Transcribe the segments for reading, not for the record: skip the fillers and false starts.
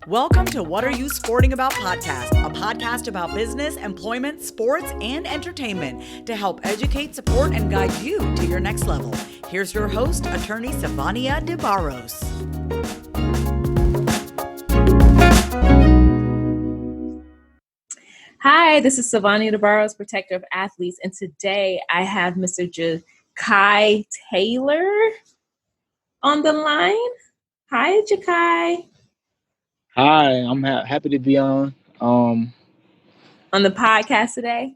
Welcome to What Are You Sporting About podcast, a podcast about business, employment, sports, and entertainment to help educate, support, and guide you to your next level. Here's your host, attorney Savania DeBarros. Hi, this is Savania DeBarros, protector of athletes, and today I have Mr. Jachai Taylor on the line. Hi, Jachai. Hi, I'm happy to be on. On the podcast today?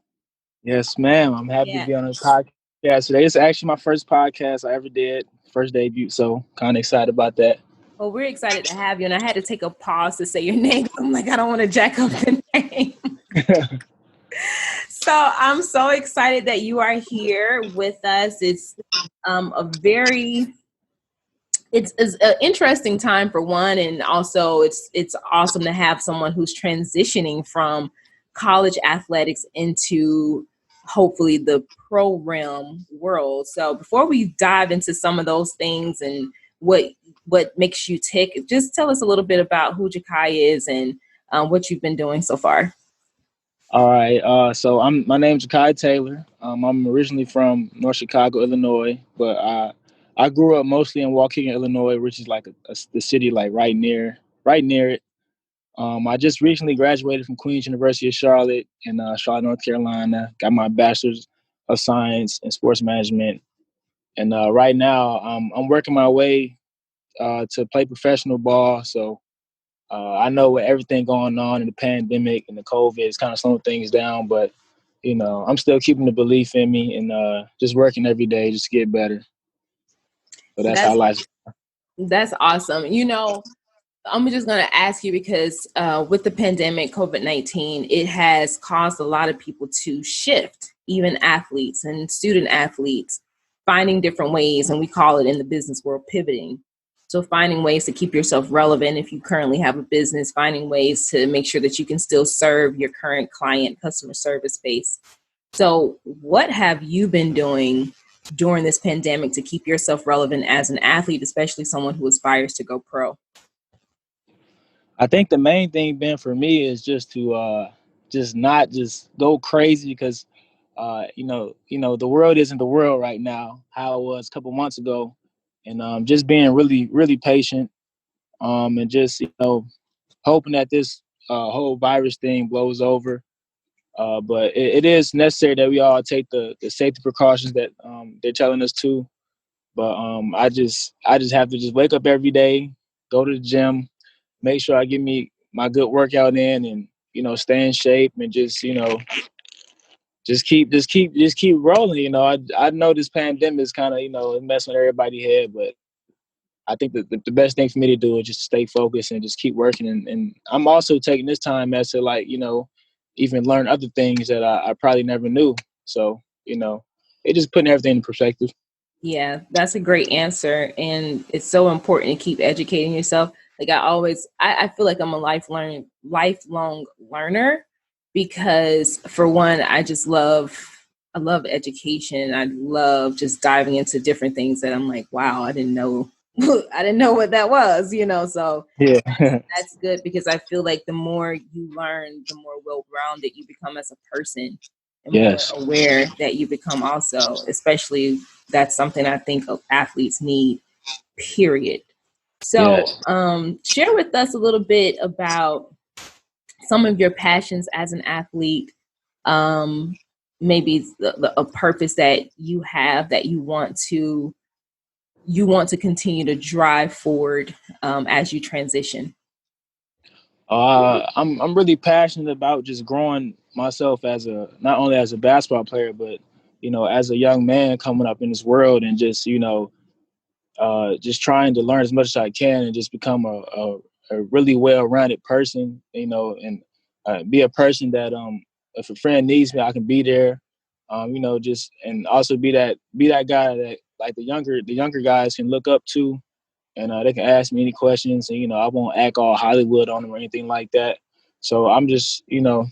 Yes, ma'am. I'm happy to be on this podcast today. It's actually my first podcast I ever did, first debut, so kind of excited about that. Well, we're excited to have you, and I had to take a pause to say your name. I'm like, I don't want to jack up the name. So I'm so excited that you are here with us. It's it's an interesting time for one, and also it's awesome to have someone who's transitioning from college athletics into hopefully the pro realm world. So before we dive into some of those things and what makes you tick, just tell us a little bit about who Jachai is and what you've been doing so far. All right. So my name's Jachai Taylor. I'm originally from North Chicago, Illinois, but I grew up mostly in Waukegan, Illinois, which is like the city like right near it. I just recently graduated from Queens University of Charlotte in Charlotte, North Carolina. Got my bachelor's of science in sports management, and right now I'm working my way to play professional ball. So I know with everything going on in the pandemic and the COVID, it's kind of slowing things down, but I'm still keeping the belief in me and just working every day just to get better. So that's how life. That's awesome. I'm just going to ask you because with the pandemic, COVID-19, it has caused a lot of people to shift, even athletes and student athletes, finding different ways, and we call it in the business world pivoting. So finding ways to keep yourself relevant if you currently have a business, finding ways to make sure that you can still serve your current client customer service base. So what have you been doing during this pandemic to keep yourself relevant as an athlete, especially someone who aspires to go pro? I think the main thing been for me is just to just not just go crazy because the world isn't the world right now how it was a couple months ago, and just being really really patient, and just hoping that this whole virus thing blows over. But it is necessary that we all take the safety precautions that they're telling us to. But I just have to just wake up every day, go to the gym, make sure I get me my good workout in, and stay in shape, and just keep rolling. I know this pandemic is kind of messing with everybody's head, but I think that the best thing for me to do is just stay focused and just keep working. And I'm also taking this time as to even learn other things that I probably never knew. So it just putting everything in perspective. Yeah, that's a great answer. And it's so important to keep educating yourself. Like I feel like I'm a lifelong learner because for one, I love education. I love just diving into different things that I'm like, wow, I didn't know what that was, so yeah. That's good because I feel like the more you learn, the more well-rounded you become as a person and more aware that you become also, especially that's something I think athletes need, period. So share with us a little bit about some of your passions as an athlete, maybe a purpose that you have that you want to continue to drive forward as you transition. I'm really passionate about just growing myself not only as a basketball player, but as a young man coming up in this world, and just just trying to learn as much as I can and just become a really well-rounded person, and be a person that if a friend needs me, I can be there, just and also be that guy that like the younger guys can look up to, and they can ask me any questions, and I won't act all Hollywood on them or anything like that. So I'm just trying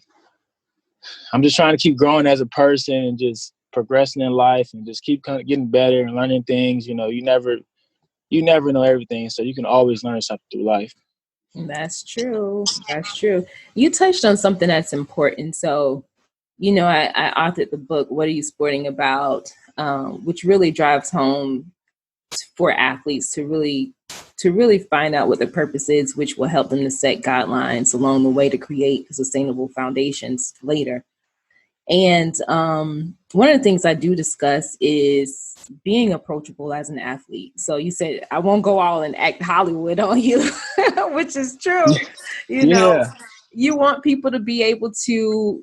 to keep growing as a person and just progressing in life and just keep kind of getting better and learning things. You you never know everything, so you can always learn something through life. That's true. That's true. You touched on something that's important. So, I authored the book, What Are You Sporting About? Which really drives home for athletes to really find out what their purpose is, which will help them to set guidelines along the way to create sustainable foundations later. And one of the things I do discuss is being approachable as an athlete. So you said, I won't go all and act Hollywood on you, which is true. You want people to be able to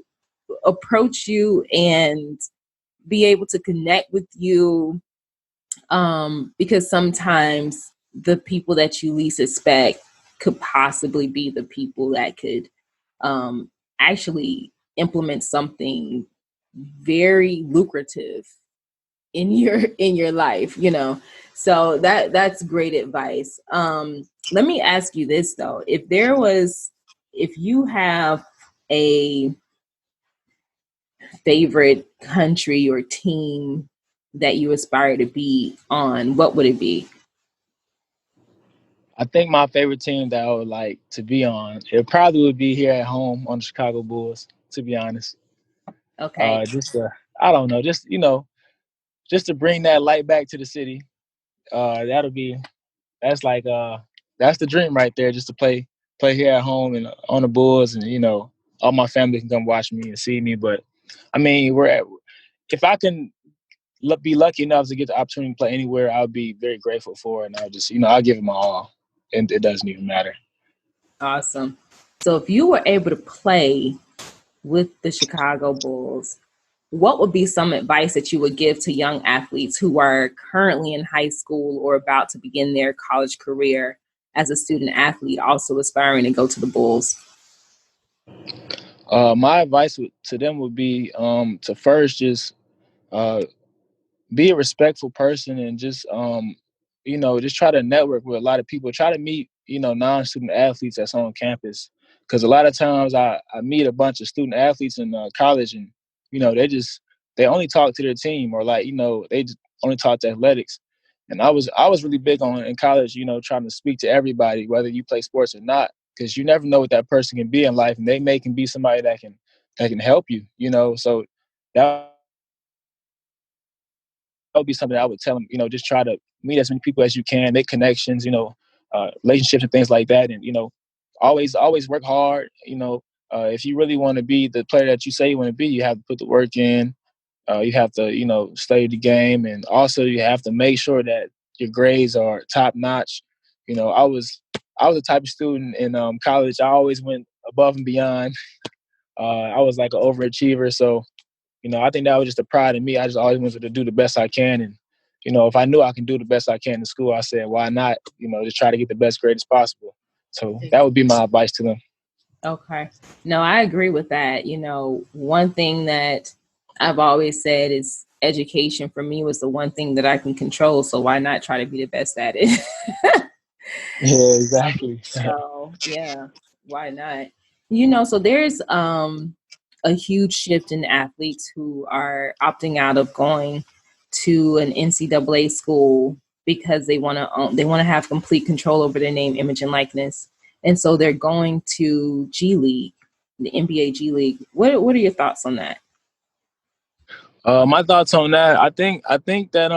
approach you and be able to connect with you, because sometimes the people that you least expect could possibly be the people that could actually implement something very lucrative in your life, so that's great advice. Let me ask you this though, if you have a favorite country or team that you aspire to be on, what would it be? I think my favorite team that I would like to be on, it probably would be here at home on the Chicago Bulls, to be honest. Okay. I don't know, just to bring that light back to the city. That's like that's the dream right there, just to play here at home and on the Bulls, and all my family can come watch me and see me. But I mean, if I can be lucky enough to get the opportunity to play anywhere, I'll be very grateful for it, and I'll just I'll give it my all, and it doesn't even matter. Awesome. So if you were able to play with the Chicago Bulls, what would be some advice that you would give to young athletes who are currently in high school or about to begin their college career as a student athlete, also aspiring to go to the Bulls? My advice to them would be to first just be a respectful person, and just try to network with a lot of people. Try to meet non-student athletes that's on campus, because a lot of times I meet a bunch of student athletes in college, and they only talk to their team, or they just only talk to athletics. And I was really big on in college, trying to speak to everybody, whether you play sports or not, because you never know what that person can be in life, and they can be somebody that can help you. So that would be something I would tell them. Just try to meet as many people as you can, make connections, relationships and things like that, and always work hard. If you really want to be the player that you say you want to be, you have to put the work in. You have to study the game, and also you have to make sure that your grades are top notch. I was the type of student in college. I always went above and beyond. I was like an overachiever, so I think that was just a pride in me. I just always wanted to do the best I can. And, if I knew I can do the best I can in school, I said, why not, just try to get the best grade as possible. So that would be my advice to them. Okay. No, I agree with that. One thing that I've always said is education for me was the one thing that I can control. So why not try to be the best at it? Yeah, exactly. So yeah, why not? So there's a huge shift in athletes who are opting out of going to an NCAA school because they want to have complete control over their name, image, and likeness, and so they're going to G League, the NBA G League. What are your thoughts on that? My thoughts on that, I think that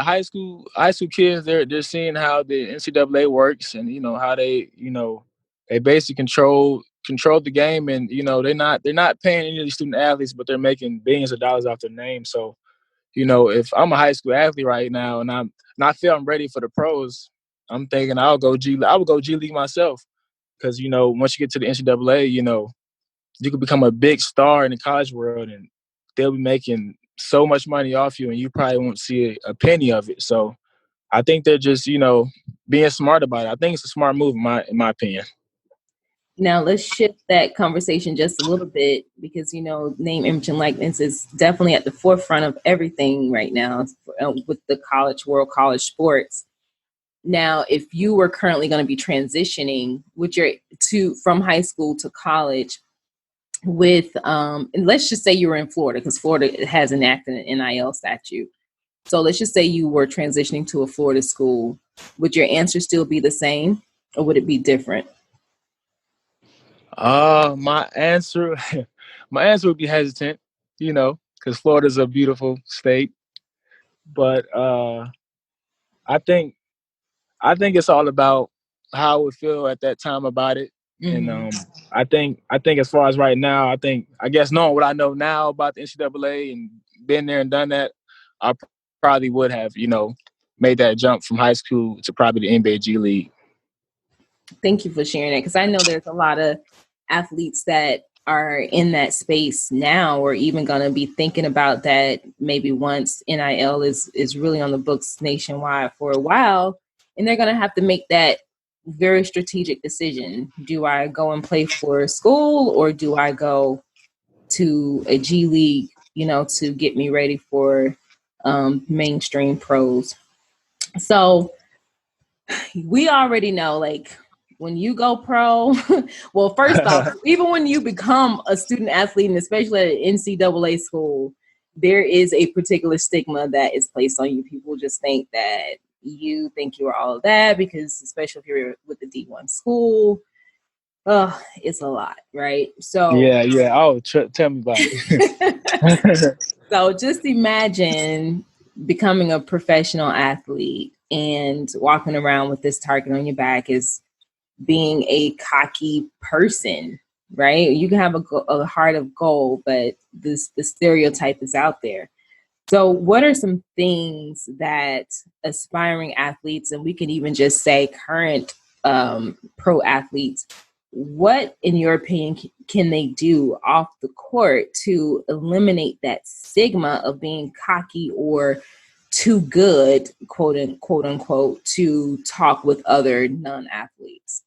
high school kids, they're seeing how the NCAA works, and how they basically control the game, and they're not paying any of these student athletes, but they're making billions of dollars off their name. So if I'm a high school athlete right now, and I feel I'm ready for the pros, I'm thinking I would go G League myself, because once you get to the NCAA, you could become a big star in the college world, and they'll be making so much money off you, and you probably won't see a penny of it. So I think they're just, being smart about it. I think it's a smart move in my opinion. Now let's shift that conversation just a little bit, because, name, image, and likeness is definitely at the forefront of everything right now with the college world, college sports. Now, if you were currently going to be transitioning from high school to college with, and let's just say you were in Florida, because Florida has enacted an NIL statute. So let's just say you were transitioning to a Florida school. Would your answer still be the same, or would it be different? My answer, my answer would be hesitant, because Florida's a beautiful state. But I think it's all about how I would feel at that time about it. Mm-hmm. And I think as far as right now, I guess knowing what I know now about the NCAA and been there and done that, I probably would have, made that jump from high school to probably the NBA G League. Thank you for sharing that, because I know there's a lot of athletes that are in that space now, or even going to be thinking about that maybe once NIL is really on the books nationwide for a while, and they're going to have to make that very strategic decision. Do I go and play for school, or do I go to a G League, to get me ready for mainstream pros? So we already know, like, when you go pro, well, first off, even when you become a student athlete, and especially at an NCAA school, there is a particular stigma that is placed on you. People just think that you think you're all of that, because especially if you're with the D1 school, it's a lot, right? So Yeah. Oh, tell me about it. So just imagine becoming a professional athlete and walking around with this target on your back is being a cocky person, right? You can have a heart of gold, but the stereotype is out there. So what are some things that aspiring athletes, and we can even just say current pro athletes, what, in your opinion, can they do off the court to eliminate that stigma of being cocky or too good, quote unquote, to talk with other non-athletes?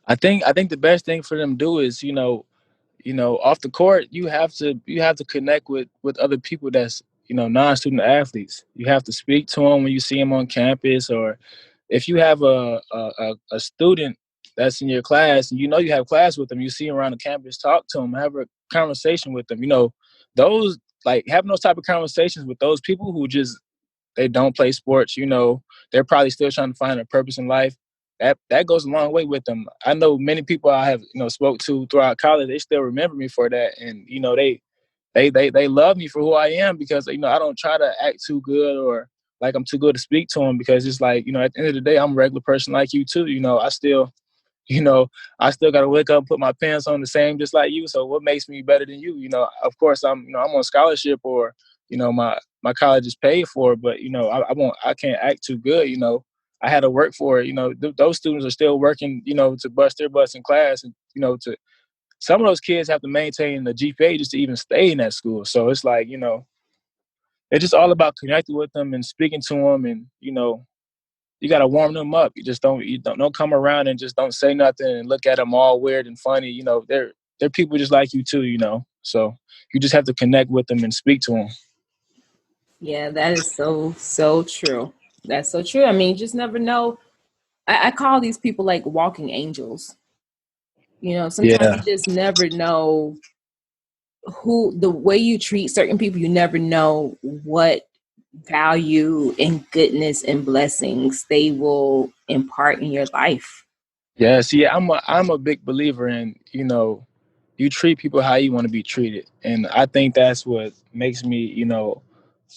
I think the best thing for them to do is, off the court, you have to connect with other people that's, non-student athletes. You have to speak to them when you see them on campus, or if you have a student that's in your class and you have class with them, you see them around the campus, talk to them, have a conversation with them. Those, like, having those type of conversations with those people who just, they don't play sports, they're probably still trying to find a purpose in life. That goes a long way with them. I know many people I have, spoke to throughout college, they still remember me for that. And, they love me for who I am, because, I don't try to act too good or like I'm too good to speak to them, because it's like, at the end of the day, I'm a regular person like you too. You know, I still got to wake up and put my pants on the same, just like you. So what makes me better than you? Of course I'm on scholarship, or, my college is paid for, but, I can't act too good. I had to work for it. Those students are still working, to bust their butts in class, and, some of those kids have to maintain the GPA just to even stay in that school. So it's like, it's just all about connecting with them and speaking to them, and, you got to warm them up. You don't come around and just don't say nothing and look at them all weird and funny. They're people just like you too, so you just have to connect with them and speak to them. Yeah, that is so true. That's so true. I mean, you just never know. I call these people like walking angels. Sometimes you just never know the way you treat certain people. You never know what value and goodness and blessings they will impart in your life. Yeah, see, I'm a big believer in, you treat people how you want to be treated. And I think that's what makes me,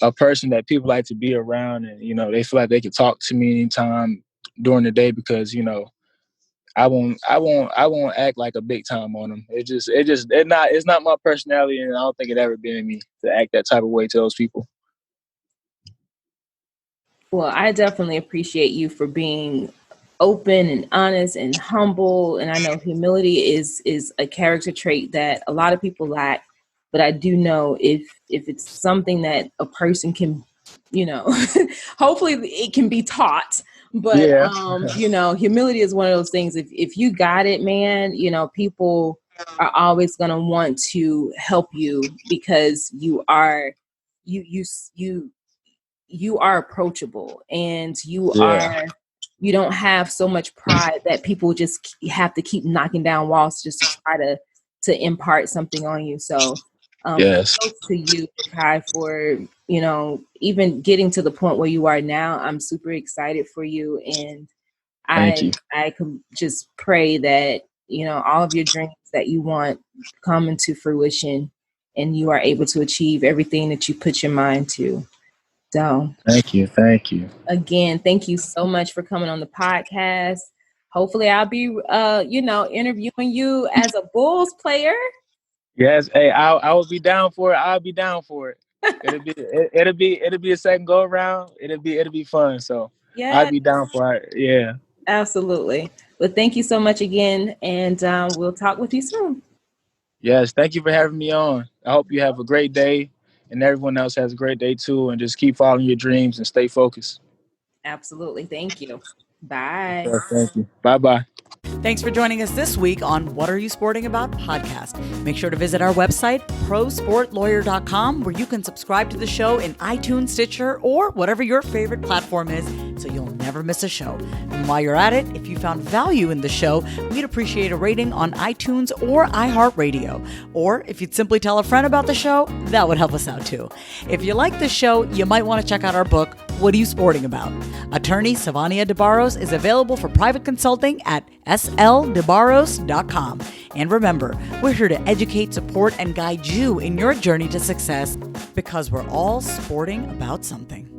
a person that people like to be around, and, they feel like they can talk to me anytime during the day, because, I won't act like a big time on them. It's not my personality, and I don't think it ever been in me to act that type of way to those people. Well, I definitely appreciate you for being open and honest and humble. And I know humility is a character trait that a lot of people lack. But I do know if it's something that a person can, hopefully it can be taught. But, humility is one of those things. If you got it, man, people are always going to want to help you, because you are approachable, and you don't have so much pride that people just have to keep knocking down walls just to try to impart something on you. So Yes. Kudos to you, Kai, for, you know, even getting to the point where you are now. I'm super excited for you. And Thank you. I could just pray that, you know, all of your dreams that you want come into fruition and you are able to achieve everything that you put your mind to. So Thank you. Thank you. again, thank you so much for coming on the podcast. Hopefully I'll be, you know, interviewing you as a Bulls player. Yes. Hey, I will be down for it. I'll be down for it. It'll be a second go around. It'll be fun. So I'll Yeah, be down for it. Yeah. absolutely. But thank you so much again. And we'll talk with you soon. Yes. Thank you for having me on. I hope you have a great day and everyone else has a great day too. And just keep following your dreams and stay focused. Absolutely. Thank you. Bye. Yes, thank you. Bye-bye. Thanks for joining us this week on What Are You Sporting About podcast. Make sure to visit our website, prosportlawyer.com, where you can subscribe to the show in iTunes, Stitcher, or whatever your favorite platform is, so you'll never miss a show. And while you're at it, if you found value in the show, we'd appreciate a rating on iTunes or iHeartRadio. Or if you'd simply tell a friend about the show, that would help us out too. If you like the show, you might want to check out our book, What Are You Sporting About? Attorney Savania DeBarros is available for private consulting at sldebarros.com. And remember, we're here to educate, support, and guide you in your journey to success because we're all sporting about something.